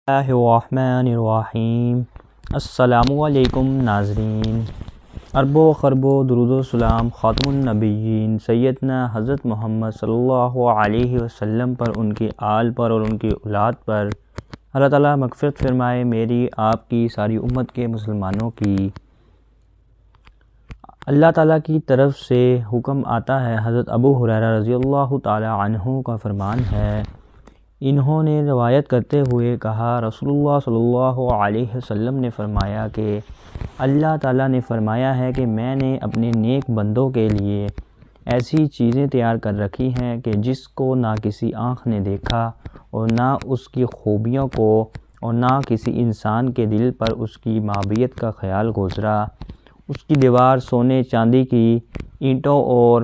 اللہ الرحمن الرحیم۔ السلام علیکم ناظرین، ارب و خرب و درود و سلام خاتم النبیین سیدنا حضرت محمد صلی اللہ علیہ وسلم پر، ان کے آل پر اور ان کی اولاد پر اللہ تعالیٰ مغفرت فرمائے۔ میری آپ کی ساری امت کے مسلمانوں کی اللہ تعالیٰ کی طرف سے حکم آتا ہے۔ حضرت ابو ہریرہ رضی اللہ تعالی عنہ کا فرمان ہے، انہوں نے روایت کرتے ہوئے کہا، رسول اللہ صلی اللہ علیہ وسلم نے فرمایا کہ اللہ تعالیٰ نے فرمایا ہے کہ میں نے اپنے نیک بندوں کے لیے ایسی چیزیں تیار کر رکھی ہیں کہ جس کو نہ کسی آنکھ نے دیکھا اور نہ اس کی خوبیوں کو اور نہ کسی انسان کے دل پر اس کی مابیت کا خیال گزرا۔ اس کی دیوار سونے چاندی کی اینٹوں اور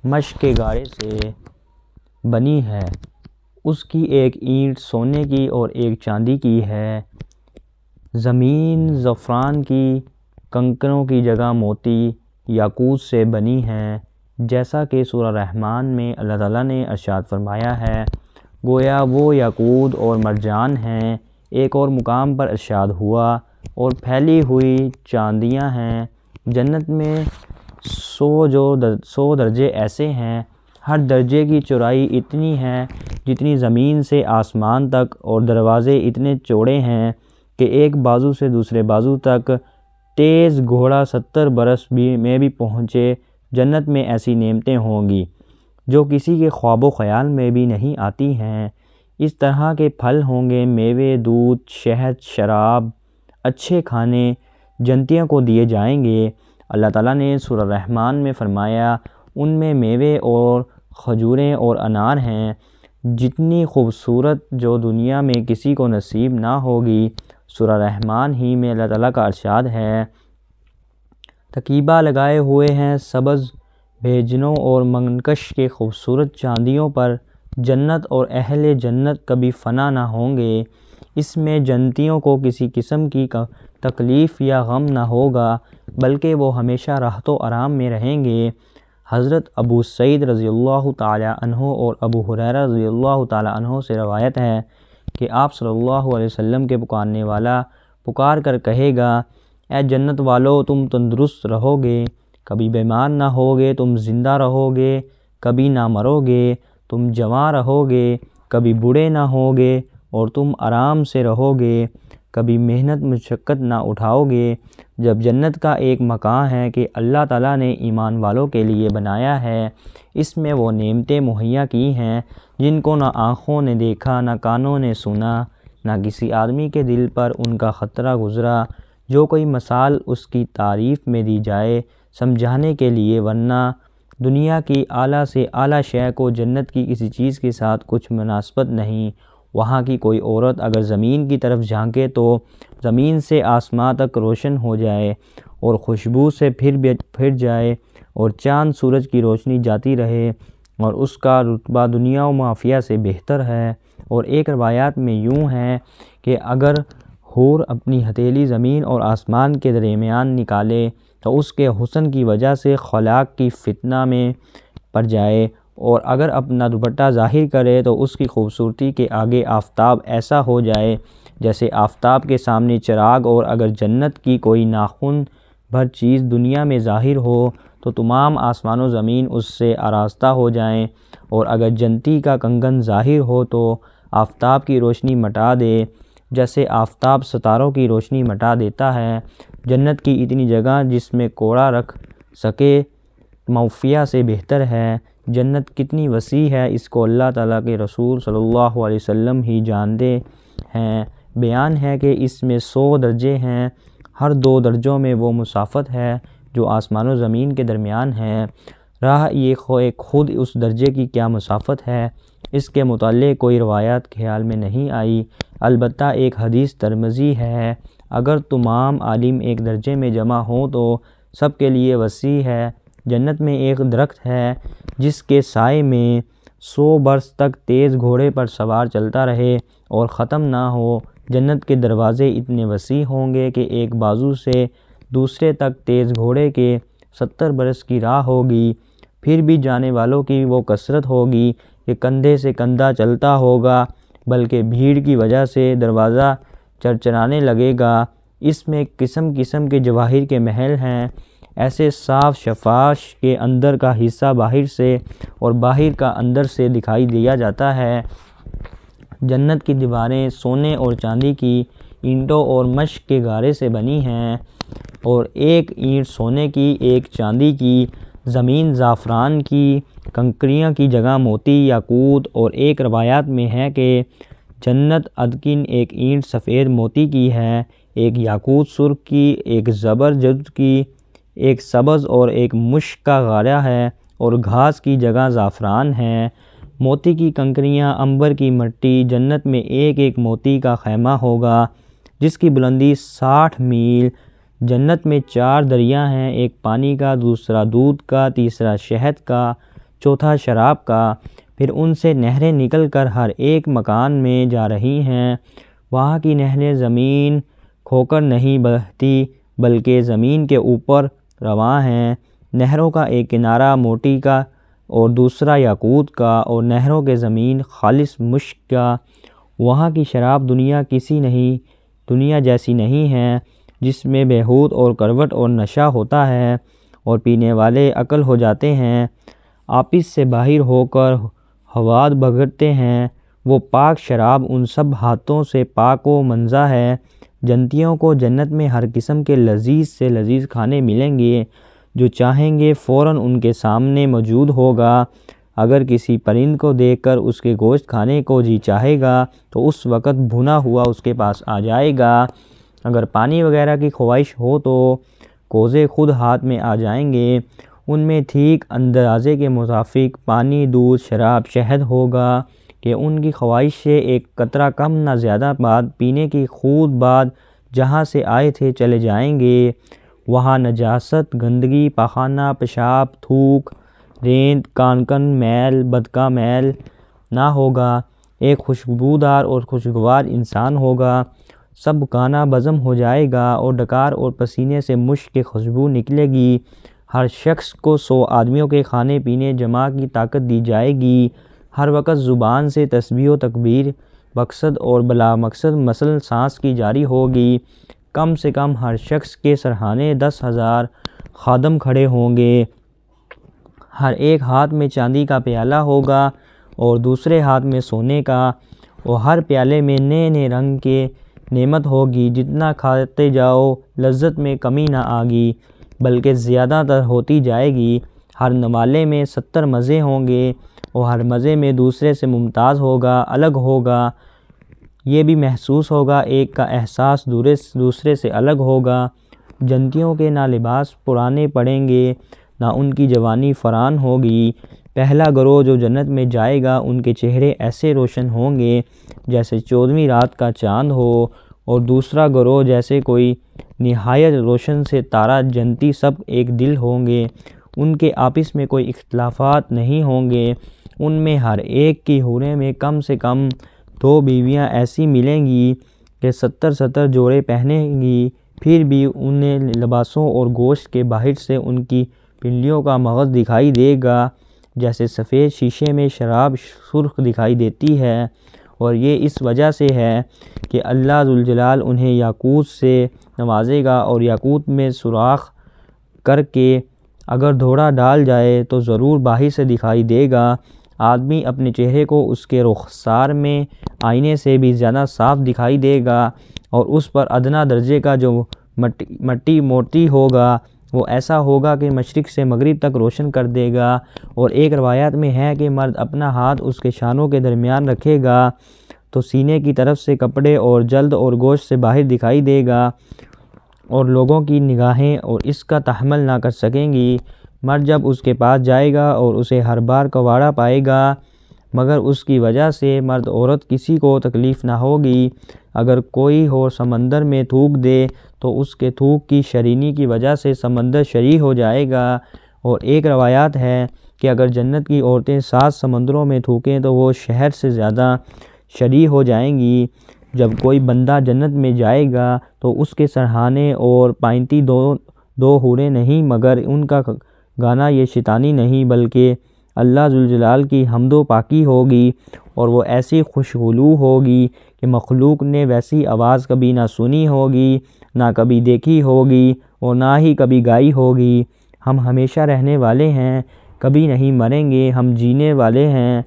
مشق کے گارے سے بنی ہے، اس کی ایک اینٹ سونے کی اور ایک چاندی کی ہے۔ زمین زعفران کی کنکروں کی جگہ موتی یاقوت سے بنی ہے، جیسا کہ سورہ رحمان میں اللہ تعالیٰ نے ارشاد فرمایا ہے، گویا وہ یاقوت اور مرجان ہیں۔ ایک اور مقام پر ارشاد ہوا، اور پھیلی ہوئی چاندیاں ہیں جنت میں 100 درجے ایسے ہیں، ہر درجے کی چوڑائی اتنی ہے جتنی زمین سے آسمان تک، اور دروازے اتنے چوڑے ہیں کہ ایک بازو سے دوسرے بازو تک تیز گھوڑا 70 برس میں بھی پہنچے۔ جنت میں ایسی نعمتیں ہوں گی جو کسی کے خواب و خیال میں بھی نہیں آتی ہیں۔ اس طرح کے پھل ہوں گے، میوے، دودھ، شہد، شراب، اچھے کھانے جنتیوں کو دیے جائیں گے۔ اللہ تعالیٰ نے سورہ رحمان میں فرمایا، ان میں میوے اور کھجوریں اور انار ہیں، جتنی خوبصورت جو دنیا میں کسی کو نصیب نہ ہوگی۔ سورہ رحمان ہی میں اللہ تعالیٰ کا ارشاد ہے، تکیبہ لگائے ہوئے ہیں سبز بھیجنوں اور منقش کے خوبصورت چاندیوں پر، جنت اور اہل جنت کبھی فنا نہ ہوں گے۔ اس میں جنتیوں کو کسی قسم کی تکلیف یا غم نہ ہوگا، بلکہ وہ ہمیشہ راحت و آرام میں رہیں گے۔ حضرت ابو سعید رضی اللہ تعالی عنہ اور ابو ہریرہ رضی اللہ تعالی عنہ سے روایت ہے کہ آپ صلی اللہ علیہ وسلم کے پکارنے والا پکار کر کہے گا، اے جنت والو، تم تندرست رہو گے، کبھی بیمار نہ ہوگے، تم زندہ رہو گے، کبھی نہ مرو گے، تم جوان رہو گے، کبھی بوڑھے نہ ہوگے، اور تم آرام سے رہو گے، کبھی محنت مشقت نہ اٹھاؤ گے۔ جب جنت کا ایک مکان ہے کہ اللہ تعالیٰ نے ایمان والوں کے لیے بنایا ہے، اس میں وہ نعمتیں مہیا کی ہیں جن کو نہ آنکھوں نے دیکھا، نہ کانوں نے سنا، نہ کسی آدمی کے دل پر ان کا خطرہ گزرا۔ جو کوئی مثال اس کی تعریف میں دی جائے سمجھانے کے لیے، ورنہ دنیا کی اعلیٰ سے اعلیٰ شے کو جنت کی کسی چیز کے ساتھ کچھ مناسبت نہیں۔ وہاں کی کوئی عورت اگر زمین کی طرف جھانکے تو زمین سے آسمان تک روشن ہو جائے، اور خوشبو سے پھر جائے، اور چاند سورج کی روشنی جاتی رہے، اور اس کا رتبہ دنیا و معافیہ سے بہتر ہے۔ اور ایک روایات میں یوں ہے کہ اگر حور اپنی ہتھیلی زمین اور آسمان کے درمیان نکالے تو اس کے حسن کی وجہ سے خلاق کی فتنہ میں پڑ جائے، اور اگر اپنا دوپٹہ ظاہر کرے تو اس کی خوبصورتی کے آگے آفتاب ایسا ہو جائے جیسے آفتاب کے سامنے چراغ، اور اگر جنت کی کوئی ناخن بھر چیز دنیا میں ظاہر ہو تو تمام آسمان و زمین اس سے آراستہ ہو جائیں، اور اگر جنتی کا کنگن ظاہر ہو تو آفتاب کی روشنی مٹا دے جیسے آفتاب ستاروں کی روشنی مٹا دیتا ہے۔ جنت کی اتنی جگہ جس میں کوڑا رکھ سکے معافیہ سے بہتر ہے۔ جنت کتنی وسیع ہے، اس کو اللہ تعالیٰ کے رسول صلی اللہ علیہ وسلم ہی جانتے ہیں۔ بیان ہے کہ اس میں 100 درجے ہیں، ہر 2 درجوں میں وہ مسافت ہے جو آسمان و زمین کے درمیان ہے۔ راہ یہ خود اس درجے کی کیا مسافت ہے، اس کے متعلق کوئی روایت خیال میں نہیں آئی، البتہ ایک حدیث ترمذی ہے، اگر تمام عالم ایک درجے میں جمع ہوں تو سب کے لیے وسیع ہے۔ جنت میں ایک درخت ہے جس کے سائے میں 100 برس تک تیز گھوڑے پر سوار چلتا رہے اور ختم نہ ہو۔ جنت کے دروازے اتنے وسیع ہوں گے کہ ایک بازو سے دوسرے تک تیز گھوڑے کے 70 برس کی راہ ہوگی، پھر بھی جانے والوں کی وہ کثرت ہوگی کہ کندھے سے کندھا چلتا ہوگا۔ بلکہ بھیڑ کی وجہ سے دروازہ چرچرانے لگے گا۔ اس میں قسم قسم کے جواہر کے محل ہیں، ایسے صاف شفاف کہ اندر کا حصہ باہر سے اور باہر کا اندر سے دکھائی دیا جاتا ہے۔ جنت کی دیواریں سونے اور چاندی کی اینٹوں اور مشق کے گارے سے بنی ہیں، اور ایک اینٹ سونے کی، ایک چاندی کی، زمین زعفران کی، کنکریاں کی جگہ موتی، یاقوت، اور ایک روایات میں ہے کہ جنت عدن ایک اینٹ سفید موتی کی ہے، ایک یاقوت سرخ کی، ایک زبرجد کی، ایک سبز اور ایک مشک کا غارہ ہے، اور گھاس کی جگہ زعفران ہے۔ موتی کی کنکریاں، عنبر کی مٹی، جنت میں ایک ایک موتی کا خیمہ ہوگا جس کی بلندی 60 میل۔ جنت میں 4 دریا ہیں، ایک پانی کا، دوسرا دودھ کا، تیسرا شہد کا، چوتھا شراب کا۔ پھر ان سے نہریں نکل کر ہر ایک مکان میں جا رہی ہیں۔ وہاں کی نہریں زمین کھوکر نہیں بہتی بلکہ زمین کے اوپر رواں ہیں۔ نہروں کا ایک کنارہ موتی کا اور دوسرا یاقوت کا، اور نہروں کے زمین خالص مشک کا۔ وہاں کی شراب دنیا جیسی نہیں ہے جس میں بیہود اور کروٹ اور نشہ ہوتا ہے اور پینے والے عاقل ہو جاتے ہیں، آپس سے باہر ہو کر ہواد بگڑتے ہیں۔ وہ پاک شراب ان سب ہاتھوں سے پاک و منزہ ہے۔ جنتیوں کو جنت میں ہر قسم کے لذیذ سے لذیذ کھانے ملیں گے، جو چاہیں گے فوراً ان کے سامنے موجود ہوگا۔ اگر کسی پرند کو دیکھ کر اس کے گوشت کھانے کو جی چاہے گا تو اس وقت بھنا ہوا اس کے پاس آ جائے گا۔ اگر پانی وغیرہ کی خواہش ہو تو کوزے خود ہاتھ میں آ جائیں گے۔ ان میں ٹھیک اندازے کے مطابق پانی، دودھ، شراب، شہد ہوگا کہ ان کی خواہش سے ایک قطرہ کم نہ زیادہ بعد پینے کی خود بعد جہاں سے آئے تھے چلے جائیں گے۔ وہاں نجاست، گندگی، پاخانہ، پیشاب، تھوک، رینت، کانکن، میل، بدکا میل نہ ہوگا۔ ایک خوشبودار اور خوشگوار انسان ہوگا۔ سب گانا بزم ہو جائے گا اور ڈکار اور پسینے سے مشک کی خوشبو نکلے گی۔ ہر شخص کو 100 آدمیوں کے کھانے پینے جمع کی طاقت دی جائے گی۔ ہر وقت زبان سے تسبیح و تکبیر مقصد اور بلا مقصد مسل سانس کی جاری ہوگی۔ کم سے کم ہر شخص کے سرہانے 10,000 خادم کھڑے ہوں گے۔ ہر ایک ہاتھ میں چاندی کا پیالہ ہوگا اور دوسرے ہاتھ میں سونے کا، اور ہر پیالے میں نئے نئے رنگ کے نعمت ہوگی۔ جتنا کھاتے جاؤ لذت میں کمی نہ آگی بلکہ زیادہ تر ہوتی جائے گی۔ ہر نوالے میں 70 مزے ہوں گے اور ہر مزے میں دوسرے سے ممتاز ہوگا، الگ ہوگا۔ یہ بھی محسوس ہوگا، ایک کا احساس دوسرے سے الگ ہوگا۔ جنتیوں کے نہ لباس پرانے پڑیں گے نہ ان کی جوانی فران ہوگی۔ پہلا گروہ جو جنت میں جائے گا ان کے چہرے ایسے روشن ہوں گے جیسے 14ویں رات کا چاند ہو، اور دوسرا گروہ جیسے کوئی نہایت روشن سے تارا۔ جنتی سب ایک دل ہوں گے، ان کے آپس میں کوئی اختلافات نہیں ہوں گے۔ ان میں ہر ایک کی حوریں میں کم سے کم 2 بیویاں ایسی ملیں گی کہ 70 جوڑے پہنیں گی، پھر بھی انہیں لباسوں اور گوشت کے باہر سے ان کی پنڈلیوں کا مغز دکھائی دے گا جیسے سفید شیشے میں شراب سرخ دکھائی دیتی ہے، اور یہ اس وجہ سے ہے کہ اللہ ذوالجلال انہیں یاقوت سے نوازے گا، اور یاقوت میں سوراخ کر کے اگر دھوڑا ڈال جائے تو ضرور باہر سے دکھائی دے گا۔ آدمی اپنے چہرے کو اس کے رخسار میں آئینے سے بھی زیادہ صاف دکھائی دے گا، اور اس پر ادنیٰ درجے کا جو مٹی موتی ہوگا وہ ایسا ہوگا کہ مشرق سے مغرب تک روشن کر دے گا۔ اور ایک روایت میں ہے کہ مرد اپنا ہاتھ اس کے شانوں کے درمیان رکھے گا تو سینے کی طرف سے کپڑے اور جلد اور گوشت سے باہر دکھائی دے گا، اور لوگوں کی نگاہیں اور اس کا تحمل نہ کر سکیں گی۔ مرد جب اس کے پاس جائے گا اور اسے ہر بار کنواڑا پائے گا، مگر اس کی وجہ سے مرد عورت کسی کو تکلیف نہ ہوگی۔ اگر کوئی ہو سمندر میں تھوک دے تو اس کے تھوک کی شرینی کی وجہ سے سمندر شری ہو جائے گا۔ اور ایک روایت ہے کہ اگر جنت کی عورتیں 7 سمندروں میں تھوکیں تو وہ شہر سے زیادہ شری ہو جائیں گی۔ جب کوئی بندہ جنت میں جائے گا تو اس کے سرہانے اور پائنتی دو حوریں نہیں، مگر ان کا گانا یہ شیطانی نہیں بلکہ اللہ ذوالجلال کی حمد و پاکی ہوگی، اور وہ ایسی خوشگلو ہوگی کہ مخلوق نے ویسی آواز کبھی نہ سنی ہوگی، نہ کبھی دیکھی ہوگی، اور نہ ہی کبھی گائی ہوگی۔ ہم ہمیشہ رہنے والے ہیں، کبھی نہیں مریں گے، ہم جینے والے ہیں،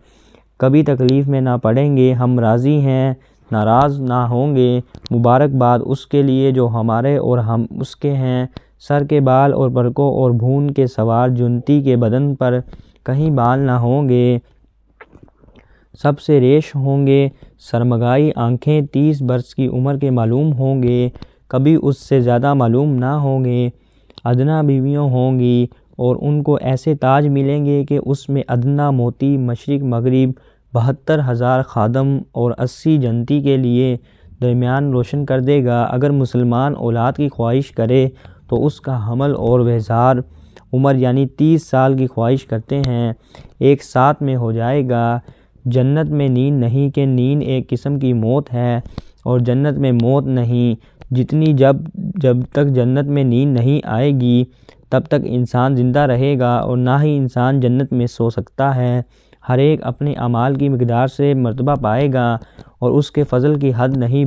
کبھی تکلیف میں نہ پڑیں گے، ہم راضی ہیں، ناراض نہ ہوں گے۔ مبارکباد اس کے لیے جو ہمارے اور ہم اس کے ہیں۔ سر کے بال اور پلکوں اور بھون کے سوار جنتی کے بدن پر کہیں بال نہ ہوں گے، سب سے ریش ہوں گے۔ سرمگائی آنکھیں 30 برس کی عمر کے معلوم ہوں گے، کبھی اس سے زیادہ معلوم نہ ہوں گے۔ ادنا بیویاں ہوں گی، اور ان کو ایسے تاج ملیں گے کہ اس میں ادنا موتی مشرق مغرب 72,000 خادم اور 80 جنتی کے لیے درمیان روشن کر دے گا۔ اگر مسلمان اولاد کی خواہش کرے تو اس کا حمل اور وزار عمر یعنی 30 سال کی خواہش کرتے ہیں، ایک ساتھ میں ہو جائے گا۔ جنت میں نیند نہیں کہ نیند ایک قسم کی موت ہے، اور جنت میں موت نہیں، جب تک جنت میں نیند نہیں آئے گی تب تک انسان زندہ رہے گا، اور نہ ہی انسان جنت میں سو سکتا ہے۔ ہر ایک اپنے اعمال کی مقدار سے مرتبہ پائے گا، اور اس کے فضل کی حد نہیں۔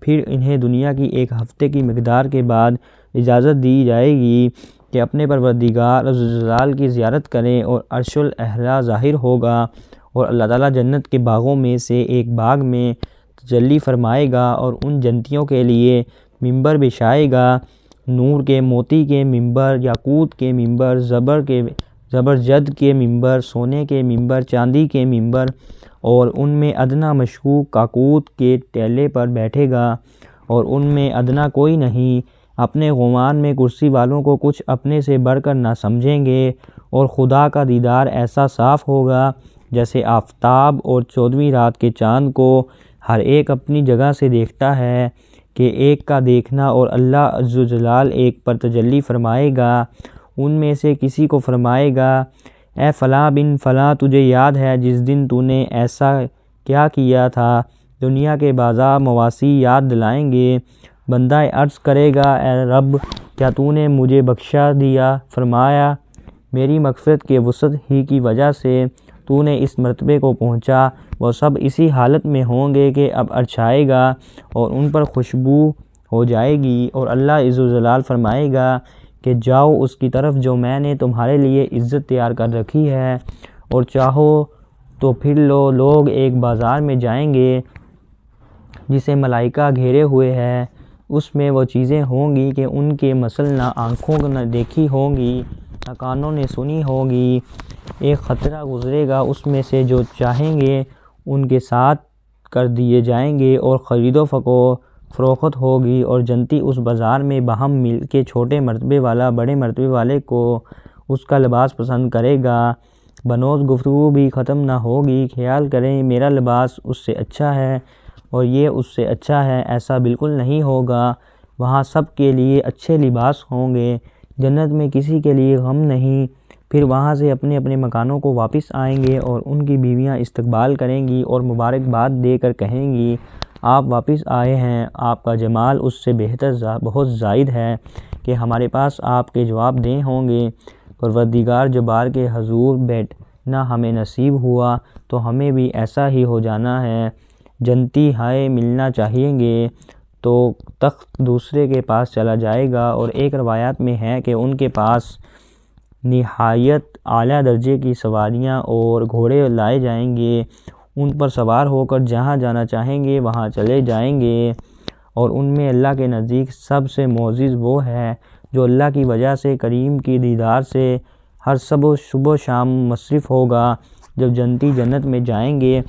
پھر انہیں دنیا کی ایک ہفتے کی مقدار کے بعد اجازت دی جائے گی کہ اپنے پروردگار عزوجلال کی زیارت کریں، اور عرش الاعلیٰ ظاہر ہوگا، اور اللہ تعالیٰ جنت کے باغوں میں سے ایک باغ میں تجلی فرمائے گا، اور ان جنتیوں کے لیے ممبر بچھائے گا، نور کے موتی کے ممبر، یاقوت کے ممبر، زبرجد کے ممبر، سونے کے ممبر، چاندی کے ممبر، اور ان میں ادنا مشکوک کاکوت کے ٹیلے پر بیٹھے گا، اور ان میں ادنا کوئی نہیں۔ اپنے گمان میں کرسی والوں کو کچھ اپنے سے بڑھ کر نہ سمجھیں گے، اور خدا کا دیدار ایسا صاف ہوگا جیسے آفتاب اور 14ویں رات کے چاند کو ہر ایک اپنی جگہ سے دیکھتا ہے، کہ ایک کا دیکھنا، اور اللہ عزوجلال ایک پر تجلی فرمائے گا۔ ان میں سے کسی کو فرمائے گا، اے فلاں بن فلاں، تجھے یاد ہے جس دن تو نے ایسا کیا کیا تھا؟ دنیا کے بعض مواسی یاد دلائیں گے۔ بندہ عرض کرے گا، اے رب، کیا تو نے مجھے بخشا دیا؟ فرمایا، میری مغفرت کے وسعت ہی کی وجہ سے تو نے اس مرتبے کو پہنچا۔ وہ سب اسی حالت میں ہوں گے کہ اب عرش آئے گا اور ان پر خوشبو ہو جائے گی، اور اللہ عزوجلال فرمائے گا کہ جاؤ اس کی طرف جو میں نے تمہارے لیے عزت تیار کر رکھی ہے، اور چاہو تو پھر لو۔ لوگ ایک بازار میں جائیں گے جسے ملائکہ گھیرے ہوئے ہے، اس میں وہ چیزیں ہوں گی کہ ان کے مثل نہ آنکھوں نے دیکھی ہوں گی، نہ کانوں نے سنی ہوگی۔ ایک خطرہ گزرے گا، اس میں سے جو چاہیں گے ان کے ساتھ کر دیے جائیں گے، اور خرید و فروخت ہوگی، اور جنتی اس بازار میں باہم مل کے چھوٹے مرتبے والا بڑے مرتبے والے کو اس کا لباس پسند کرے گا۔ بنوز گفتگو بھی ختم نہ ہوگی، خیال کریں میرا لباس اس سے اچھا ہے اور یہ اس سے اچھا ہے، ایسا بالکل نہیں ہوگا۔ وہاں سب کے لیے اچھے لباس ہوں گے، جنت میں کسی کے لیے غم نہیں۔ پھر وہاں سے اپنے اپنے مکانوں کو واپس آئیں گے، اور ان کی بیویاں استقبال کریں گی اور مبارکباد دے کر کہیں گی، آپ واپس آئے ہیں، آپ کا جمال اس سے بہتر بہت زائد ہے کہ ہمارے پاس آپ کے جواب دہ ہوں گے۔ پروردگار جبار کے حضور بیٹھنا ہمیں نصیب ہوا تو ہمیں بھی ایسا ہی ہو جانا ہے۔ جنتی ہائے ملنا چاہئیں گے تو تخت دوسرے کے پاس چلا جائے گا، اور ایک روایت میں ہے کہ ان کے پاس نہایت اعلیٰ درجے کی سواریاں اور گھوڑے لائے جائیں گے، ان پر سوار ہو کر جہاں جانا چاہیں گے وہاں چلے جائیں گے، اور ان میں اللہ کے نزدیک سب سے معزز وہ ہے جو اللہ کی وجہ سے کریم کی دیدار سے ہر صبح و شام مصروف ہوگا۔ جب جنتی جنت میں جائیں گے،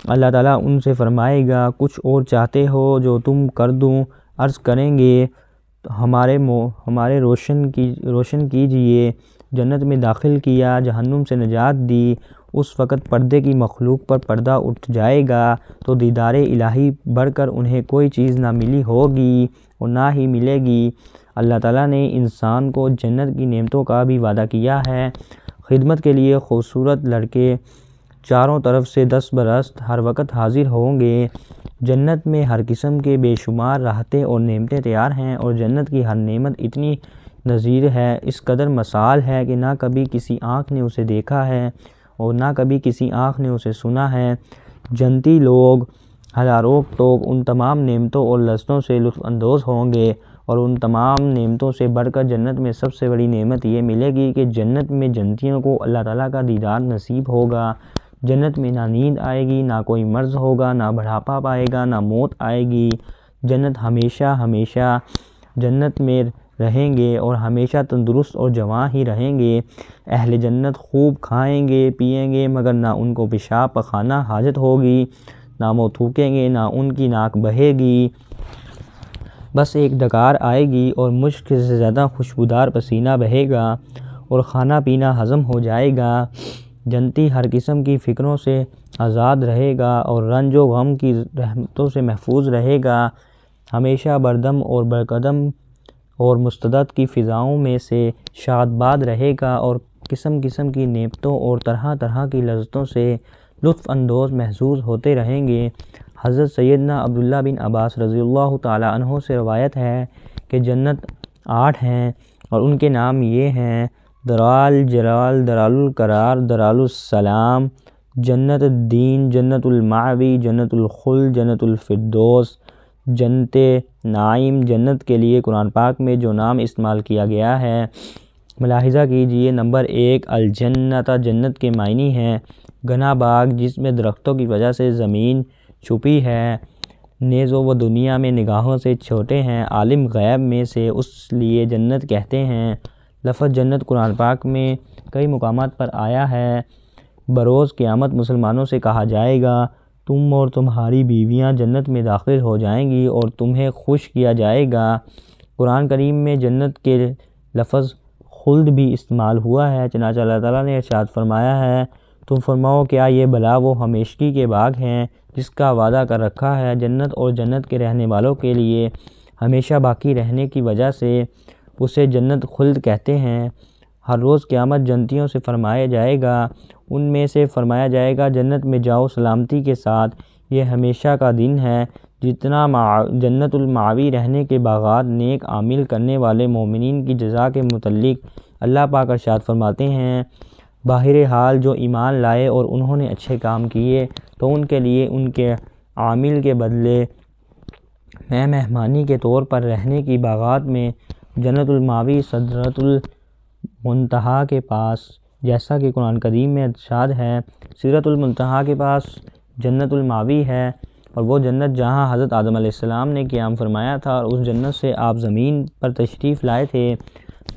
اللہ تعالیٰ ان سے فرمائے گا، کچھ اور چاہتے ہو جو تم کر دوں؟ عرض کریں گے، ہمارے روشن کیجئے۔ جنت میں داخل کیا، جہنم سے نجات دی۔ اس وقت پردے کی مخلوق پر پردہ اٹھ جائے گا تو دیدار الہی بڑھ کر انہیں کوئی چیز نہ ملی ہوگی اور نہ ہی ملے گی۔ اللہ تعالیٰ نے انسان کو جنت کی نعمتوں کا بھی وعدہ کیا ہے۔ خدمت کے لیے خوبصورت لڑکے چاروں طرف سے 10 برس ہر وقت حاضر ہوں گے۔ جنت میں ہر قسم کے بے شمار راحتیں اور نعمتیں تیار ہیں، اور جنت کی ہر نعمت اتنی نظیر ہے، اس قدر مثال ہے کہ نہ کبھی کسی آنکھ نے اسے دیکھا ہے اور نہ کبھی کسی آنکھ نے اسے سنا ہے۔ جنتی لوگ بلا روک ٹوک ان تمام نعمتوں اور لذتوں سے لطف اندوز ہوں گے، اور ان تمام نعمتوں سے بڑھ کر جنت میں سب سے بڑی نعمت یہ ملے گی کہ جنت میں جنتیوں کو اللہ تعالیٰ کا دیدار نصیب ہوگا۔ جنت میں نہ نیند آئے گی، نہ کوئی مرض ہوگا، نہ بڑھاپا پائے گا، نہ موت آئے گی۔ جنت ہمیشہ ہمیشہ جنت میں رہیں گے اور ہمیشہ تندرست اور جوان ہی رہیں گے۔ اہل جنت خوب کھائیں گے پیئیں گے، مگر نہ ان کو پیشاب پخانہ حاجت ہوگی، نہ وہ تھوکیں گے، نہ ان کی ناک بہے گی۔ بس ایک ڈکار آئے گی اور مشک سے زیادہ خوشبودار پسینہ بہے گا اور کھانا پینا ہضم ہو جائے گا۔ جنتی ہر قسم کی فکروں سے آزاد رہے گا اور رنج و غم کی رحمتوں سے محفوظ رہے گا۔ ہمیشہ بردم اور برقدم اور مستعد کی فضاؤں میں سے شاد باد رہے گا اور قسم قسم کی نعمتوں اور طرح طرح کی لذتوں سے لطف اندوز محسوس ہوتے رہیں گے۔ حضرت سیدنا عبداللہ بن عباس رضی اللہ تعالیٰ عنہ سے روایت ہے کہ جنت 8 ہیں اور ان کے نام یہ ہیں: دارال جلال، دارال القرار، دارال السلام، جنت الدین، جنت المأوی، جنت الخلد، جنت الفردوس، جنت نعیم۔ جنت کے لیے قرآن پاک میں جو نام استعمال کیا گیا ہے ملاحظہ کیجئے۔ نمبر 1، الجنت، جنت کے معنی ہیں گھنا باغ جس میں درختوں کی وجہ سے زمین چھپی ہے، نیز وہ دنیا میں نگاہوں سے چھوٹے ہیں، عالم غیب میں سے اس لیے جنت کہتے ہیں۔ لفظ جنت قرآن پاک میں کئی مقامات پر آیا ہے۔ بروز قیامت مسلمانوں سے کہا جائے گا، تم اور تمہاری بیویاں جنت میں داخل ہو جائیں گی اور تمہیں خوش کیا جائے گا۔ قرآن کریم میں جنت کے لفظ خلد بھی استعمال ہوا ہے، چنانچہ اللہ تعالیٰ نے ارشاد فرمایا ہے، تم فرماؤ کیا یہ بھلا وہ ہمیشگی کے باغ ہیں جس کا وعدہ کر رکھا ہے جنت اور جنت کے رہنے والوں کے لیے ہمیشہ باقی رہنے کی وجہ سے اسے جنت خلد کہتے ہیں۔ ہر روز قیامت جنتیوں سے فرمایا جائے گا، ان میں سے فرمایا جائے گا جنت میں جاؤ سلامتی کے ساتھ، یہ ہمیشہ کا دن ہے۔ جتنا جنت المأوی رہنے کے باغات نیک عمل کرنے والے مومنین کی جزا کے متعلق اللہ پاک ارشاد فرماتے ہیں، بہرحال جو ایمان لائے اور انہوں نے اچھے کام کیے تو ان کے لیے ان کے عمل کے بدلے میں مہمانی کے طور پر رہنے کی باغات میں جنت المأوی سدرۃ المنتہا کے پاس، جیسا کہ قرآن کریم میں ارشاد ہے، سدرۃ المنتہا کے پاس جنت المأوی ہے، اور وہ جنت جہاں حضرت آدم علیہ السلام نے قیام فرمایا تھا اور اس جنت سے آپ زمین پر تشریف لائے تھے۔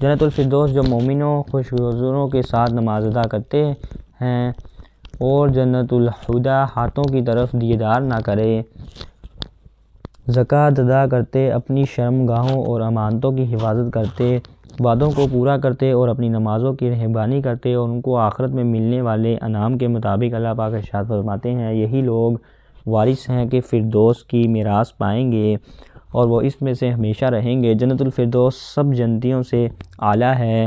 جنت الفردوس جو مومنوں خوشگواروں کے ساتھ نماز ادا کرتے ہیں، اور جنت الخلد ہاتھوں کی طرف دیدار نہ کرے، زکوٰۃ ادا کرتے، اپنی شرم گاہوں اور امانتوں کی حفاظت کرتے، وعدوں کو پورا کرتے اور اپنی نمازوں کی نگہبانی کرتے، اور ان کو آخرت میں ملنے والے انعام کے مطابق اللہ پاک ارشاد فرماتے ہیں، یہی لوگ وارث ہیں کہ فردوس کی میراث پائیں گے اور وہ اس میں سے ہمیشہ رہیں گے۔ جنت الفردوس سب جنتیوں سے اعلیٰ ہے،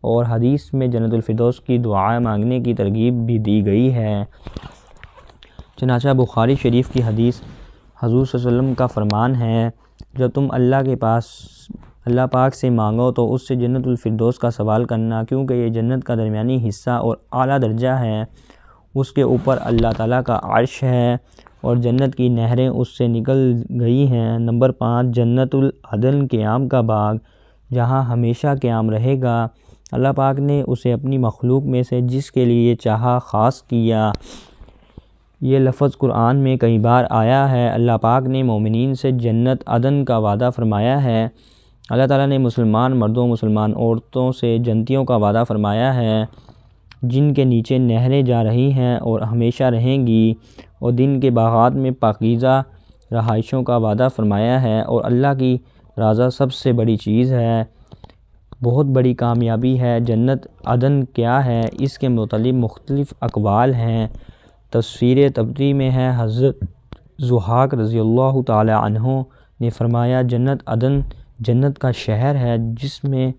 اور حدیث میں جنت الفردوس کی دعا مانگنے کی ترغیب بھی دی گئی ہے۔ چنانچہ بخاری شریف کی حدیث حضور صلی اللہ علیہ وسلم کا فرمان ہے، جب تم اللہ پاک سے مانگو تو اس سے جنت الفردوس کا سوال کرنا، کیونکہ یہ جنت کا درمیانی حصہ اور اعلیٰ درجہ ہے، اس کے اوپر اللہ تعالیٰ کا عرش ہے اور جنت کی نہریں اس سے نکل گئی ہیں۔ نمبر 5، جنت العدن قیام کا باغ، جہاں ہمیشہ قیام رہے گا۔ اللہ پاک نے اسے اپنی مخلوق میں سے جس کے لیے چاہا خاص کیا۔ یہ لفظ قرآن میں کئی بار آیا ہے۔ اللہ پاک نے مومنین سے جنت عدن کا وعدہ فرمایا ہے۔ اللہ تعالیٰ نے مسلمان مردوں مسلمان عورتوں سے جنتیوں کا وعدہ فرمایا ہے جن کے نیچے نہریں جا رہی ہیں اور ہمیشہ رہیں گی، اور دن کے باغات میں پاکیزہ رہائشوں کا وعدہ فرمایا ہے، اور اللہ کی رضا سب سے بڑی چیز ہے، بہت بڑی کامیابی ہے۔ جنت عدن کیا ہے، اس کے متعلق مختلف اقوال ہیں۔ تفسیر طبری میں ہے، حضرت ضحاک رضی اللہ تعالی عنہ نے فرمایا، جنت عدن جنت کا شہر ہے جس میں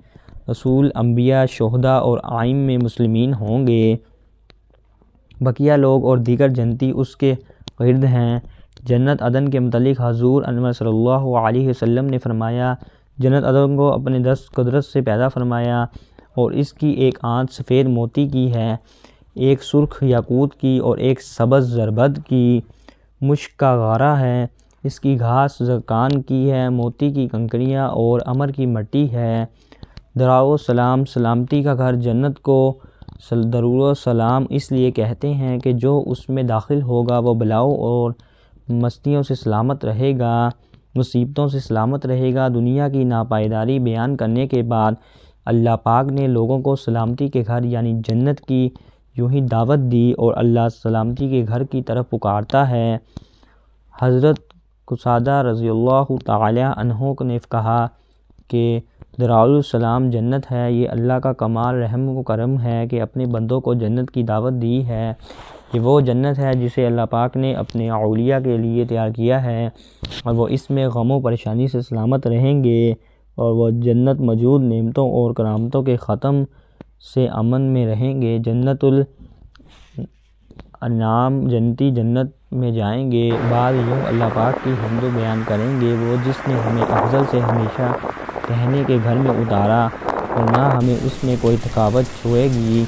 رسول، انبیاء، شہداء اور ائمہ مسلمین ہوں گے، بقیہ لوگ اور دیگر جنتی اس کے گرد ہیں۔ جنت عدن کے متعلق حضور انور صلی اللہ علیہ وسلم نے فرمایا، جنت عدن کو اپنے دست قدرت سے پیدا فرمایا اور اس کی ایک آنت سفید موتی کی ہے، ایک سرخ یاقوت کی اور ایک سبز زربد کی، مشک کا غارہ ہے، اس کی گھاس زرکان کی ہے، موتی کی کنکریاں اور امر کی مٹی ہے۔ دراؤ سلام، سلامتی کا گھر جنت کو درود و سلام اس لیے کہتے ہیں کہ جو اس میں داخل ہوگا وہ بلاؤں اور مستیوں سے سلامت رہے گا، مصیبتوں سے سلامت رہے گا۔ دنیا کی ناپائیداری بیان کرنے کے بعد اللہ پاک نے لوگوں کو سلامتی کے گھر یعنی جنت کی یوں ہی دعوت دی، اور اللہ سلامتی کے گھر کی طرف پکارتا ہے۔ حضرت قتادہ رضی اللہ تعالی عنہ نے کہا کہ دارالسلام جنت ہے۔ یہ اللہ کا کمال رحم و کرم ہے کہ اپنے بندوں کو جنت کی دعوت دی ہے۔ یہ وہ جنت ہے جسے اللہ پاک نے اپنے اولیاء کے لیے تیار کیا ہے، اور وہ اس میں غم و پریشانی سے سلامت رہیں گے، اور وہ جنت موجود نعمتوں اور کرامتوں کے ختم سے امن میں رہیں گے۔ جنت الانعام جنتی جنت میں جائیں گے، بعد یوں اللہ پاک کی حمد و بیان کریں گے، وہ جس نے ہمیں افضل سے ہمیشہ رہنے کے گھر میں اتارا اور نہ ہمیں اس میں کوئی تھکاوٹ چھوئے گی۔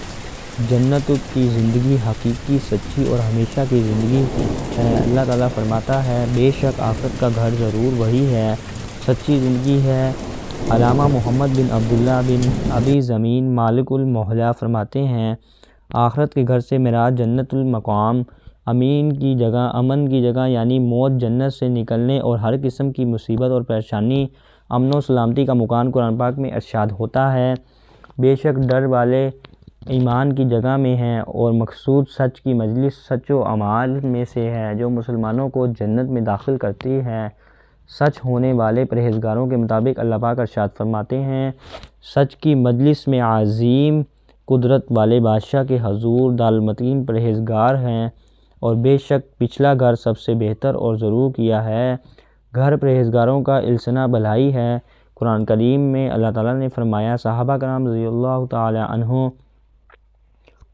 جنت کی زندگی حقیقی، سچی اور ہمیشہ کی زندگی ہے۔ اللہ تعالیٰ فرماتا ہے بے شک آخرت کا گھر ضرور وہی ہے، سچی زندگی ہے۔ علامہ محمد بن عبداللہ بن ابی زمین مالک المحلہ فرماتے ہیں آخرت کے گھر سے مراد جنت المقام، امین کی جگہ، امن کی جگہ یعنی موت، جنت سے نکلنے اور ہر قسم کی مصیبت اور پریشانی، امن و سلامتی کا مکان قرآن پاک میں ارشاد ہوتا ہے۔ بے شک ڈر والے ایمان کی جگہ میں ہیں، اور مقصود سچ کی مجلس سچ و اعمال میں سے ہے جو مسلمانوں کو جنت میں داخل کرتی ہے۔ سچ ہونے والے پرہیزگاروں کے مطابق اللہ پاک ارشاد فرماتے ہیں سچ کی مجلس میں عظیم قدرت والے بادشاہ کے حضور دالمتین پرہیزگار ہیں، اور بے شک پچھلا گھر سب سے بہتر اور ضرور کیا ہے، گھر پرہیزگاروں کا السنہ بھلائی ہے۔ قرآن کریم میں اللہ تعالیٰ نے فرمایا، صحابہ کرام رضی اللہ تعالی عنہ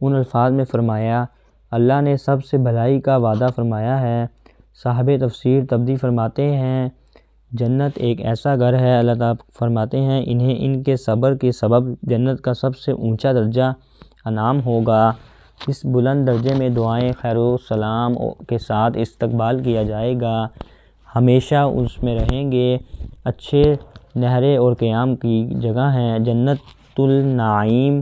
ان الفاظ میں فرمایا اللہ نے سب سے بھلائی کا وعدہ فرمایا ہے۔ صاحب تفسیر تبری فرماتے ہیں جنت ایک ایسا گھر ہے، اللہ تعالیٰ فرماتے ہیں انہیں ان کے صبر کے سبب جنت کا سب سے اونچا درجہ انعام ہوگا۔ اس بلند درجے میں دعائیں خیر و سلام کے ساتھ استقبال کیا جائے گا، ہمیشہ اس میں رہیں گے، اچھے نہریں اور قیام کی جگہ ہیں۔ جنت النعیم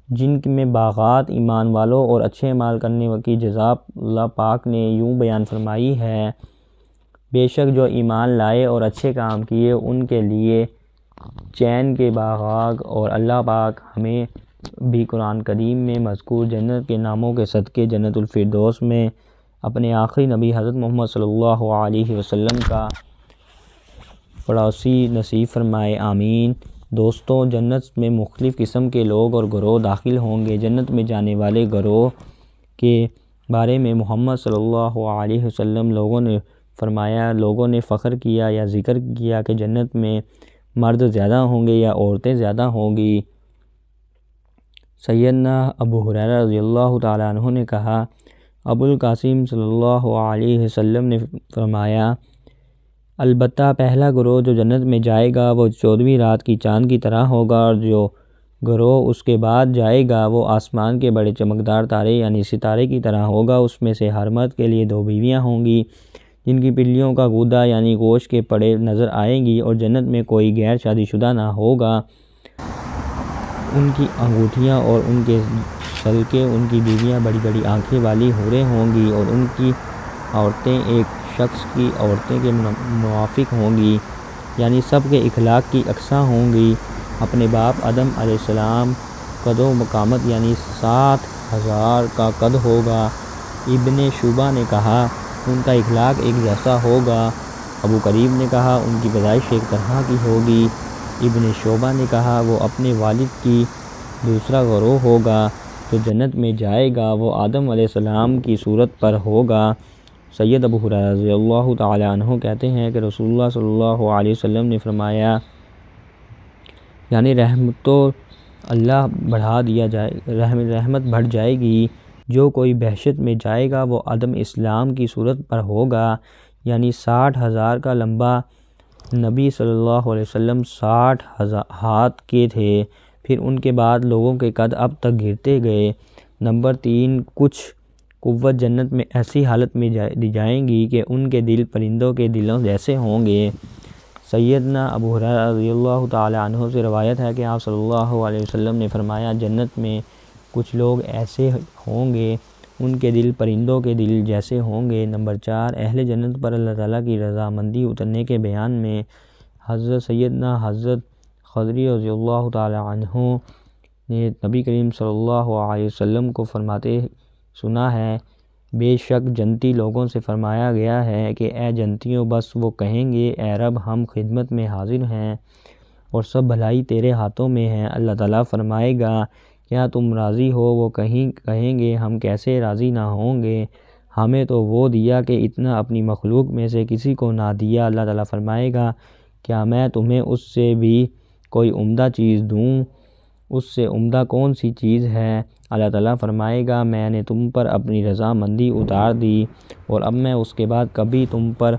جن میں باغات ایمان والوں اور اچھے اعمال کرنے کی جزا اللہ پاک نے یوں بیان فرمائی ہے بے شک جو ایمان لائے اور اچھے کام کیے ان کے لیے چین کے باغات، اور اللہ پاک ہمیں بھی قرآن کریم میں مذکور جنت کے ناموں کے صدقے جنت الفردوس میں اپنے آخری نبی حضرت محمد صلی اللہ علیہ وسلم کا پڑوسی نصیب فرمائے، آمین۔ دوستوں، جنت میں مختلف قسم کے لوگ اور گروہ داخل ہوں گے۔ جنت میں جانے والے گروہ کے بارے میں محمد صلی اللہ علیہ وسلم لوگوں نے فخر کیا یا ذکر کیا کہ جنت میں مرد زیادہ ہوں گے یا عورتیں زیادہ ہوں گی۔ سیدنا ابو ہریرہ رضی اللہ تعالی عنہ نے کہا ابو القاسم صلی اللہ علیہ وسلم نے فرمایا البتہ پہلا گروہ جو جنت میں جائے گا وہ 14ویں رات کی چاند کی طرح ہوگا، اور جو گروہ اس کے بعد جائے گا وہ آسمان کے بڑے چمکدار تارے یعنی ستارے کی طرح ہوگا۔ اس میں سے ہر مرد کے لیے 2 بیویاں ہوں گی جن کی پلیوں کا گودا یعنی گوشت کے پڑے نظر آئیں گی، اور جنت میں کوئی غیر شادی شدہ نہ ہوگا۔ ان کی انگوٹھیاں اور ان کے سلکے، ان کی بیویاں بڑی بڑی آنکھیں والی حوریں ہوں گی، اور ان کی عورتیں ایک شخص کی عورتیں کے موافق ہوں گی، یعنی سب کے اخلاق کی یکساں ہوں گی۔ اپنے باپ آدم علیہ السلام قد و مقامت یعنی 60,000 کا قد ہوگا۔ ابن شعبہ نے کہا ان کا اخلاق ایک جیسا ہوگا۔ ابو قریب نے کہا ان کی پیدائش ایک طرح کی ہوگی۔ ابن شعبہ نے کہا وہ اپنے والد کی دوسرا گروہ ہوگا جو جنت میں جائے گا، وہ آدم علیہ السلام کی صورت پر ہوگا۔ سید ابو ہریرہ رضی اللہ تعالی عنہ کہتے ہیں کہ رسول اللہ صلی اللہ علیہ وسلم نے فرمایا یعنی رحمت بڑھ جائے گی، جو کوئی بہشت میں جائے گا وہ آدم اسلام کی صورت پر ہوگا، یعنی 60,000 کا لمبا۔ نبی صلی اللہ علیہ وسلم 60 ہاتھ کے تھے، پھر ان کے بعد لوگوں کے قد اب تک گرتے گئے۔ نمبر 3، کچھ قوت جنت میں ایسی حالت میں دی جائیں گی کہ ان کے دل پرندوں کے دلوں جیسے ہوں گے۔ سیدنا ابو ہریرہ رضی اللہ تعالی عنہ سے روایت ہے کہ آپ صلی اللہ علیہ وسلم نے فرمایا، جنت میں کچھ لوگ ایسے ہوں گے ان کے دل پرندوں کے دل جیسے ہوں گے۔ نمبر 4، اہل جنت پر اللہ تعالیٰ کی رضامندی اترنے کے بیان میں حضرت خضری رضی اللہ تعالی عنہ نے نبی کریم صلی اللہ علیہ وسلم کو فرماتے سنا ہے، بے شک جنتی لوگوں سے فرمایا گیا ہے کہ اے جنتیوں، بس وہ کہیں گے اے رب ہم خدمت میں حاضر ہیں اور سب بھلائی تیرے ہاتھوں میں ہے۔ اللہ تعالیٰ فرمائے گا کیا تم راضی ہو؟ وہ کہیں گے ہم کیسے راضی نہ ہوں گے، ہمیں تو وہ دیا کہ اتنا اپنی مخلوق میں سے کسی کو نہ دیا۔ اللہ تعالیٰ فرمائے گا کیا میں تمہیں اس سے بھی کوئی عمدہ چیز دوں؟ اس سے عمدہ کون سی چیز ہے؟ اللہ تعالیٰ فرمائے گا میں نے تم پر اپنی رضامندی اتار دی اور اب میں اس کے بعد کبھی تم پر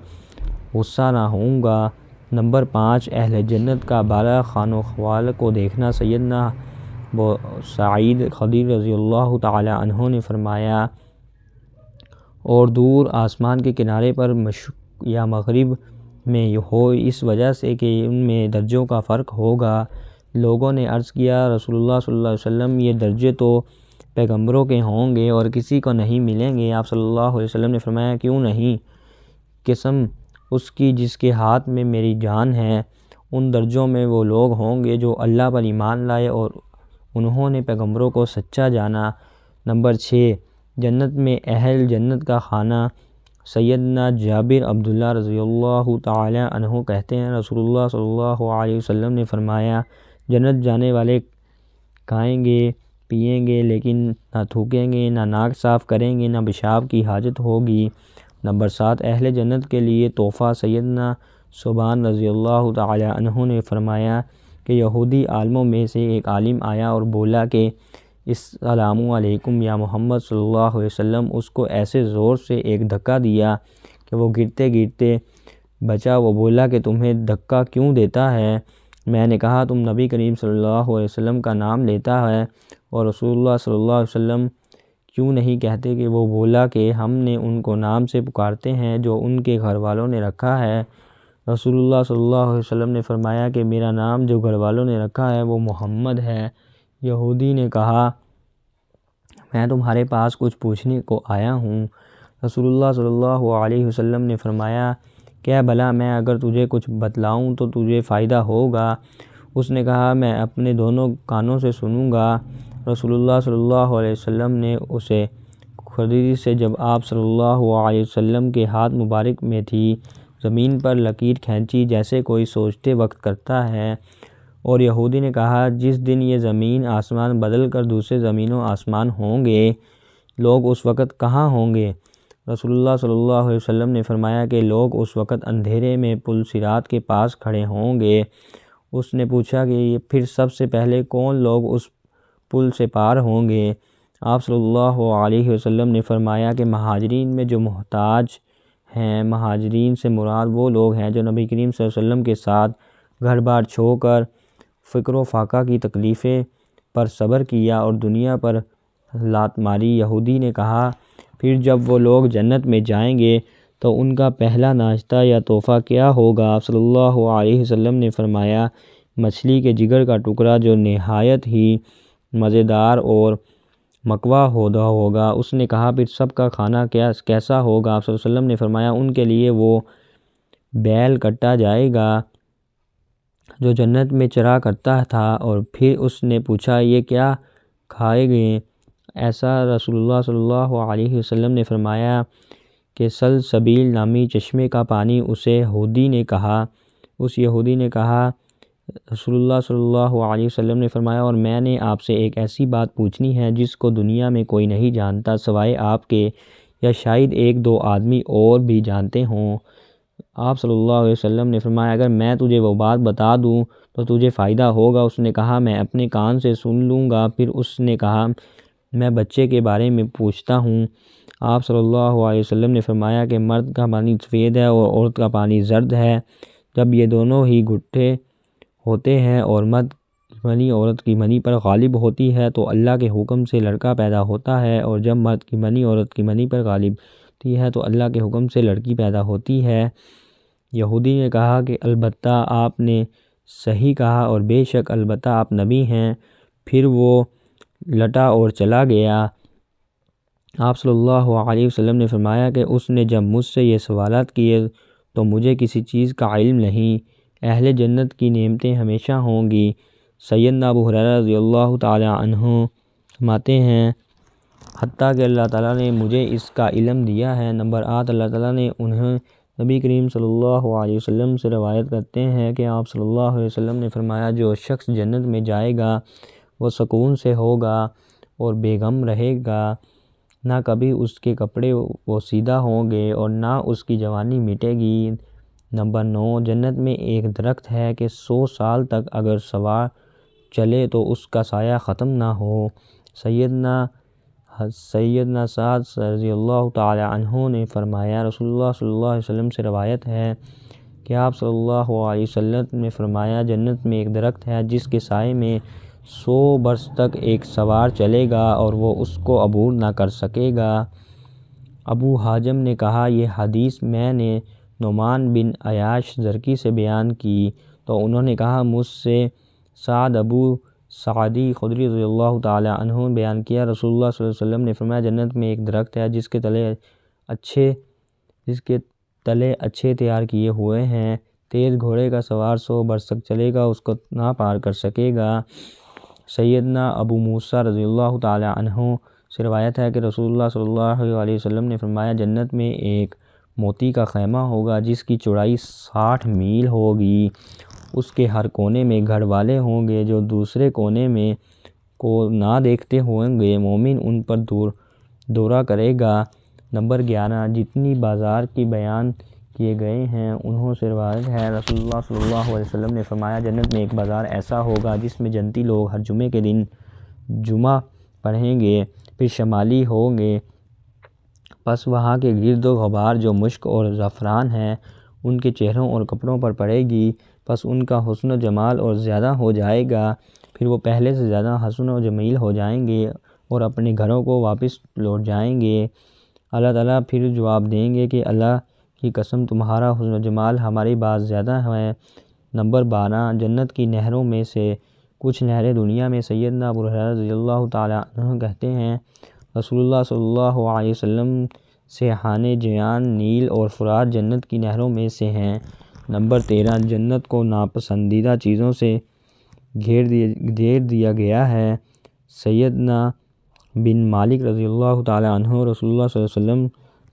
غصہ نہ ہوں گا۔ نمبر 5، اہل جنت کا بالا خان و خوال کو دیکھنا۔ سیدنا سعید خدری رضی اللہ تعالی عنہ نے فرمایا، اور دور آسمان کے کنارے پر مشرق یا مغرب میں ہو، اس وجہ سے کہ ان میں درجوں کا فرق ہوگا۔ لوگوں نے عرض کیا رسول اللہ صلی اللہ علیہ وسلم، یہ درجے تو پیغمبروں کے ہوں گے اور کسی کو نہیں ملیں گے۔ آپ صلی اللہ علیہ وسلم نے فرمایا کیوں نہیں؟ قسم اس کی جس کے ہاتھ میں میری جان ہے، ان درجوں میں وہ لوگ ہوں گے جو اللہ پر ایمان لائے اور انہوں نے پیغمبروں کو سچا جانا۔ نمبر 6، جنت میں اہل جنت کا کھانا۔ سیدنا جابر عبداللہ رضی اللہ تعالی عنہ کہتے ہیں رسول اللہ صلی اللہ علیہ وسلم نے فرمایا، جنت جانے والے کھائیں گے پئیں گے لیکن نہ تھوکیں گے، نہ ناک صاف کریں گے، نہ پیشاب کی حاجت ہوگی۔ نمبر 7، اہل جنت کے لیے تحفہ۔ سیدنا ثوبان رضی اللہ تعالی عنہ نے فرمایا کہ یہودی عالموں میں سے ایک عالم آیا اور بولا کہ السلام علیکم یا محمد صلی اللہ علیہ وسلم۔ اس کو ایسے زور سے ایک دھکا دیا کہ وہ گرتے گرتے بچا۔ وہ بولا کہ تمہیں دھکا کیوں دیتا ہے؟ میں نے کہا تم نبی کریم صلی اللہ علیہ وسلم کا نام لیتا ہے اور رسول اللہ صلی اللہ علیہ وسلم کیوں نہیں کہتے؟ کہ وہ بولا کہ ہم نے ان کو نام سے پکارتے ہیں جو ان کے گھر والوں نے رکھا ہے۔ رسول اللہ صلی اللہ علیہ وسلم نے فرمایا کہ میرا نام جو گھر والوں نے رکھا ہے وہ محمد ہے۔ یہودی نے کہا میں تمہارے پاس کچھ پوچھنے کو آیا ہوں۔ رسول اللہ صلی اللہ علیہ وسلم نے فرمایا کیا بھلا میں اگر تجھے کچھ بتلاؤں تو تجھے فائدہ ہوگا؟ اس نے کہا میں اپنے دونوں کانوں سے سنوں گا۔ رسول اللہ صلی اللہ علیہ وسلم نے اسے خضری سے جب آپ صلی اللہ علیہ وسلم کے ہاتھ مبارک میں تھی زمین پر لکیر کھینچی جیسے کوئی سوچتے وقت کرتا ہے، اور یہودی نے کہا جس دن یہ زمین آسمان بدل کر دوسرے زمین و آسمان ہوں گے لوگ اس وقت کہاں ہوں گے؟ رسول اللہ صلی اللہ علیہ وسلم نے فرمایا کہ لوگ اس وقت اندھیرے میں پل صراط کے پاس کھڑے ہوں گے۔ اس نے پوچھا کہ پھر سب سے پہلے کون لوگ اس پل سے پار ہوں گے؟ آپ صلی اللہ علیہ وسلم نے فرمایا کہ مہاجرین میں جو محتاج ہیں۔ مہاجرین سے مراد وہ لوگ ہیں جو نبی کریم صلی اللہ علیہ وسلم کے ساتھ گھر بار چھوڑ کر فقر و فاقہ کی تکلیفیں پر صبر کیا اور دنیا پر لات ماری۔ یہودی نے کہا پھر جب وہ لوگ جنت میں جائیں گے تو ان کا پہلا ناشتہ یا تحفہ کیا ہوگا؟ آپ صلی اللہ علیہ وسلم نے فرمایا مچھلی کے جگر کا ٹکڑا جو نہایت ہی مزیدار اور مکوا ہوگا۔ اس نے کہا پھر سب کا کھانا کیسا ہوگا؟ آپ صلی اللہ علیہ وسلم نے فرمایا ان کے لیے وہ بیل کٹا جائے گا جو جنت میں چرا کرتا تھا۔ اور پھر اس نے پوچھا یہ کیا کھائے گے؟ ایسا رسول اللہ صلی اللہ علیہ وسلم نے فرمایا کہ سلسبیل نامی چشمے کا پانی۔ اس یہودی نے کہا رسول اللہ صلی اللہ علیہ وسلم نے فرمایا اور میں نے آپ سے ایک ایسی بات پوچھنی ہے جس کو دنیا میں کوئی نہیں جانتا سوائے آپ کے، یا شاید ایک دو آدمی اور بھی جانتے ہوں۔ آپ صلی اللہ علیہ وسلم نے فرمایا اگر میں تجھے وہ بات بتا دوں تو تجھے فائدہ ہوگا؟ اس نے کہا میں اپنے کان سے سن لوں گا۔ پھر اس نے کہا میں بچے کے بارے میں پوچھتا ہوں۔ آپ صلی اللہ علیہ وسلم نے فرمایا کہ مرد کا پانی سفید ہے اور عورت کا پانی زرد ہے۔ جب یہ دونوں ہی گٹھے ہوتے ہیں اور مرد منی عورت کی منی پر غالب ہوتی ہے تو اللہ کے حکم سے لڑکا پیدا ہوتا ہے، اور جب مرد کی منی عورت کی منی پر غالب ہوتی ہے تو اللہ کے حکم سے لڑکی پیدا ہوتی ہے۔ یہودی نے کہا کہ البتہ آپ نے صحیح کہا، اور بے شک البتہ آپ نبی ہیں۔ پھر وہ لٹا اور چلا گیا۔ آپ صلی اللہ علیہ وسلم نے فرمایا کہ اس نے جب مجھ سے یہ سوالات کیے تو مجھے کسی چیز کا علم نہیں۔ اہل جنت کی نعمتیں ہمیشہ ہوں گی۔ سیدنا ابو ہریرہ رضی اللہ تعالی عنہ فرماتے ہیں حتیٰ کہ اللہ تعالیٰ نے مجھے اس کا علم دیا ہے۔ نمبر 8، اللہ تعالیٰ نے انہیں نبی کریم صلی اللہ علیہ وسلم سے روایت کرتے ہیں کہ آپ صلی اللہ علیہ وسلم نے فرمایا جو شخص جنت میں جائے گا وہ سکون سے ہوگا اور بے غم رہے گا، نہ کبھی اس کے کپڑے پوسیدہ ہوں گے اور نہ اس کی جوانی مٹے گی۔ نمبر 9، جنت میں ایک درخت ہے کہ 100 سال تک اگر سوار چلے تو اس کا سایہ ختم نہ ہو۔ سیدنا سعد رضی اللہ تعالی عنہ نے فرمایا رسول اللہ صلی اللہ علیہ وسلم سے روایت ہے کہ آپ صلی اللہ علیہ وسلم نے فرمایا جنت میں ایک درخت ہے جس کے سائے میں 100 برس تک ایک سوار چلے گا اور وہ اس کو عبور نہ کر سکے گا۔ ابو حازم نے کہا یہ حدیث میں نے نعمان بن عیاش زرقی سے بیان کی تو انہوں نے کہا مجھ سے سعد ابو سعدی خدری رضی اللہ تعالی عنہ بیان کیا رسول اللہ صلی اللہ علیہ وسلم نے فرمایا جنت میں ایک درخت ہے جس کے تلے اچھے تیار کیے ہوئے ہیں، تیز گھوڑے کا سوار 100 برس تک چلے گا اس کو نہ پار کر سکے گا۔ سیدنا ابو موسیٰ رضی اللہ تعالی عنہ سے روایت ہے کہ رسول اللہ صلی اللہ علیہ وسلم نے فرمایا جنت میں ایک موتی کا خیمہ ہوگا جس کی چوڑائی 60 میل ہوگی، اس کے ہر کونے میں گھر والے ہوں گے جو دوسرے کونے میں کو نہ دیکھتے ہوں گے، مومن ان پر دورہ کرے گا۔ نمبر 11، جتنی بازار کی بیان کیے گئے ہیں انہوں سے روایت ہے رسول اللہ صلی اللہ علیہ وسلم نے فرمایا جنت میں ایک بازار ایسا ہوگا جس میں جنتی لوگ ہر جمعے کے دن جمعہ پڑھیں گے، پھر شمالی ہوں گے، پس وہاں کے گرد و غبار جو مشک اور زعفران ہیں ان کے چہروں اور کپڑوں پر پڑے گی، پس ان کا حسن و جمال اور زیادہ ہو جائے گا، پھر وہ پہلے سے زیادہ حسن و جمیل ہو جائیں گے اور اپنے گھروں کو واپس لوٹ جائیں گے۔ اللہ تعالیٰ پھر جواب دیں گے کہ اللہ کی قسم تمہارا حسن و جمال ہماری بات زیادہ ہے۔ نمبر 12، جنت کی نہروں میں سے کچھ نہریں دنیا میں سیدنا ابو ہریرہ رضی اللہ تعالی عنہ کہتے ہیں رسول اللہ صلی اللہ علیہ وسلم سے ہانے جیان، نیل اور فرات جنت کی نہروں میں سے ہیں۔ نمبر 13، جنت کو ناپسندیدہ چیزوں سے گھیر دیا گیا ہے۔ سیدنا بن مالک رضی اللہ تعالی عنہ رسول اللہ صلی اللہ علیہ وسلم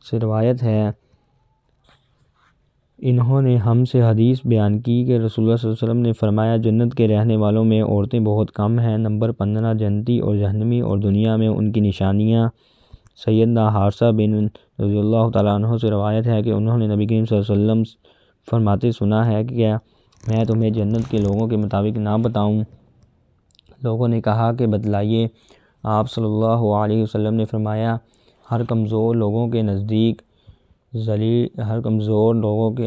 سے روایت ہے انہوں نے ہم سے حدیث بیان کی کہ رسول اللہ صلی اللہ علیہ وسلم نے فرمایا جنت کے رہنے والوں میں عورتیں بہت کم ہیں۔ نمبر 15، جنتی اور جہنمی اور دنیا میں ان کی نشانیاں۔ سیدنا حارثہ بن رضی اللہ تعالیٰ عنہ سے روایت ہے کہ انہوں نے نبی کریم صلی اللہ علیہ وسلم فرماتے سنا ہے کہ کیا میں تمہیں جنت کے لوگوں کے مطابق نہ بتاؤں؟ لوگوں نے کہا کہ بتلائیے۔ آپ صلی اللہ علیہ وسلم نے فرمایا ہر کمزور لوگوں کے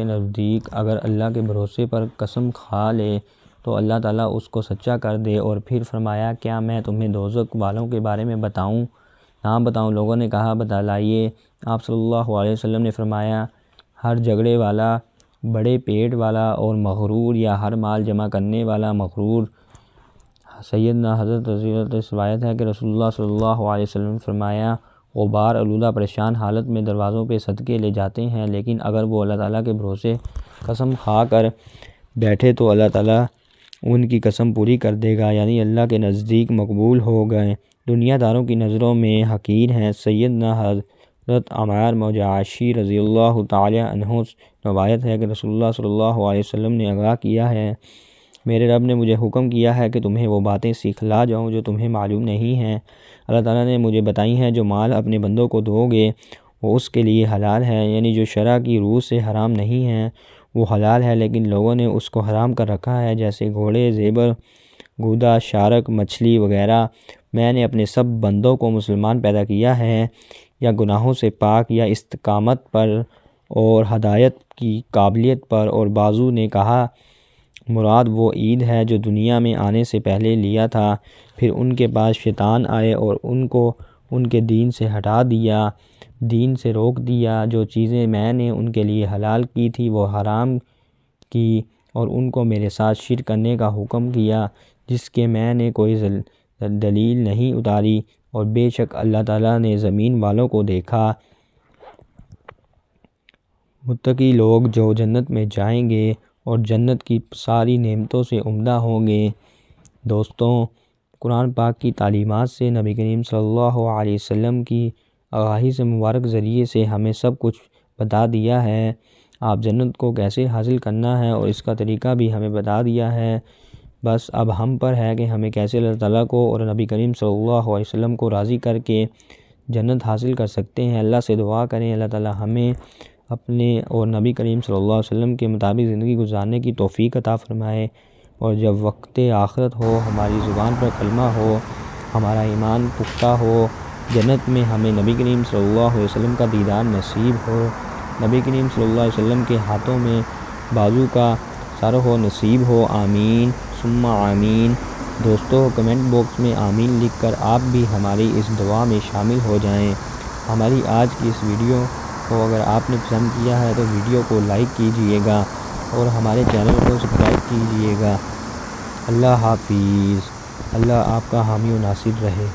نزدیک اگر اللہ کے بھروسے پر قسم کھا لے تو اللہ تعالیٰ اس کو سچا کر دے، اور پھر فرمایا کیا میں تمہیں دوزخ والوں کے بارے میں نہ بتاؤں؟ لوگوں نے کہا بتلائیے۔ آپ صلی اللہ علیہ وسلم نے فرمایا ہر جھگڑے والا، بڑے پیٹ والا اور مغرور، یا ہر مال جمع کرنے والا مغرور۔ سیدنا حضرت رضی اللہ عنہ سے روایت ہے کہ رسول اللہ صلی اللہ علیہ وسلم نے فرمایا غبار آلودہ پریشان حالت میں دروازوں پہ صدقے لے جاتے ہیں، لیکن اگر وہ اللہ تعالیٰ کے بھروسے قسم کھا کر بیٹھے تو اللہ تعالیٰ ان کی قسم پوری کر دے گا، یعنی اللہ کے نزدیک مقبول ہو گئے، دنیا داروں کی نظروں میں حقیر ہیں۔ سیدنا حضرت عمار موجاشی رضی اللہ تعالی عنہ روایت ہے کہ رسول اللہ صلی اللہ علیہ وسلم نے آگاہ کیا ہے میرے رب نے مجھے حکم کیا ہے کہ تمہیں وہ باتیں سکھلا جاؤں جو تمہیں معلوم نہیں ہیں۔ اللہ تعالیٰ نے مجھے بتائی ہیں جو مال اپنے بندوں کو دو گے وہ اس کے لیے حلال ہے، یعنی جو شرع کی روح سے حرام نہیں ہے وہ حلال ہے لیکن لوگوں نے اس کو حرام کر رکھا ہے، جیسے گھوڑے، زیور، گودا، شارک، مچھلی وغیرہ۔ میں نے اپنے سب بندوں کو مسلمان پیدا کیا ہے، یا گناہوں سے پاک، یا استقامت پر اور ہدایت کی قابلیت پر۔ اور بعضوں نے کہا مراد وہ عید ہے جو دنیا میں آنے سے پہلے لیا تھا، پھر ان کے پاس شیطان آئے اور ان کو ان کے دین سے ہٹا دیا، دین سے روک دیا۔ جو چیزیں میں نے ان کے لیے حلال کی تھی وہ حرام کی، اور ان کو میرے ساتھ شرک کرنے کا حکم کیا جس کے میں نے کوئی دلیل نہیں اتاری۔ اور بے شک اللہ تعالیٰ نے زمین والوں کو دیکھا۔ متقی لوگ جو جنت میں جائیں گے اور جنت کی ساری نعمتوں سے عمدہ ہوں گے۔ دوستوں، قرآن پاک کی تعلیمات سے نبی کریم صلی اللہ علیہ وسلم کی احادیث مبارک ذریعے سے ہمیں سب کچھ بتا دیا ہے۔ آپ جنت کو کیسے حاصل کرنا ہے اور اس کا طریقہ بھی ہمیں بتا دیا ہے۔ بس اب ہم پر ہے کہ ہمیں کیسے اللہ تعالیٰ کو اور نبی کریم صلی اللہ علیہ وسلم کو راضی کر کے جنت حاصل کر سکتے ہیں۔ اللہ سے دعا کریں اللہ تعالیٰ ہمیں اپنے اور نبی کریم صلی اللہ علیہ وسلم کے مطابق زندگی گزارنے کی توفیق عطا فرمائے، اور جب وقت آخرت ہو ہماری زبان پر کلمہ ہو، ہمارا ایمان پختہ ہو، جنت میں ہمیں نبی کریم صلی اللہ علیہ وسلم کا دیدار نصیب ہو، نبی کریم صلی اللہ علیہ وسلم کے ہاتھوں میں بازو کا سر ہو نصیب ہو۔ آمین ثم آمین۔ دوستو، کمنٹ باکس میں آمین لکھ کر آپ بھی ہماری اس دعا میں شامل ہو جائیں۔ ہماری آج کی اس ویڈیو کو اگر آپ نے پسند کیا ہے تو ویڈیو کو لائک کیجئے گا اور ہمارے چینل کو سبسکرائب کیجئے گا۔ اللہ حافظ۔ اللہ آپ کا حامی و ناصر رہے۔